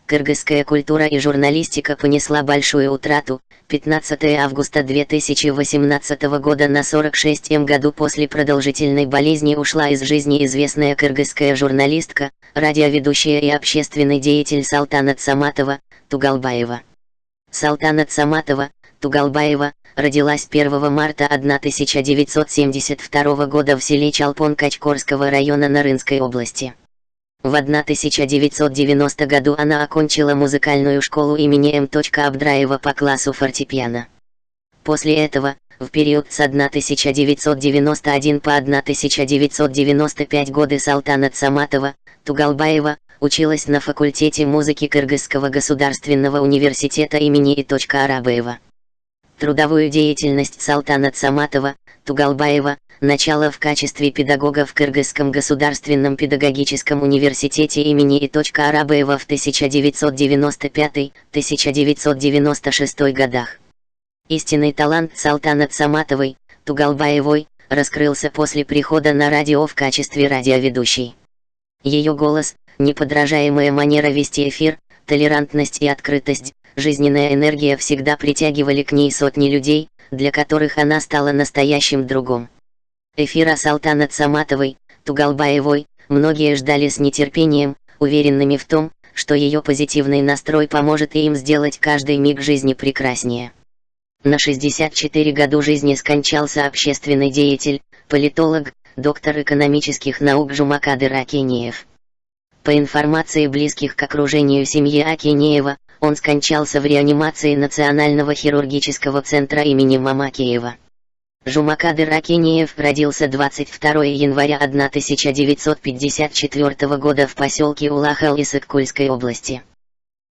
Кыргызская культура и журналистика понесла большую утрату. 15 августа 2018 года на 46-м году после продолжительной болезни ушла из жизни известная кыргызская журналистка, радиоведущая и общественный деятель Салтанат Саматова, Тугалбаева. Салтанат Саматова, Тугалбаева, родилась 1 марта 1972 года в селе Чалпон Качкорского района Нарынской области. В 1990 году она окончила музыкальную школу имени М. Абдраева по классу фортепиано. После этого, в период с 1991 по 1995 годы Салтанат Саматова, Тугалбаева, училась на факультете музыки Кыргызского государственного университета имени И. Арабаева. Трудовую деятельность Салтанат Саматова, Тугалбаева, начала в качестве педагога в Кыргызском государственном педагогическом университете имени И. Арабаева в 1995-1996 годах. Истинный талант Салтанат Саматовой, Тугалбаевой, раскрылся после прихода на радио в качестве радиоведущей. Ее голос, неподражаемая манера вести эфир, толерантность и открытость, жизненная энергия всегда притягивали к ней сотни людей, для которых она стала настоящим другом. Эфира Салтанат Саматовой, Тугалбаевой, многие ждали с нетерпением, уверенными в том, что ее позитивный настрой поможет им сделать каждый миг жизни прекраснее. На 64 году жизни скончался общественный деятель, политолог, доктор экономических наук Жумакадыр Акинеев. По информации близких к окружению семьи Акинеева, он скончался в реанимации Национального хирургического центра имени Мамакеева. Жумакадыр Акинеев родился 22 января 1954 года в поселке Улахал Исыккульской области.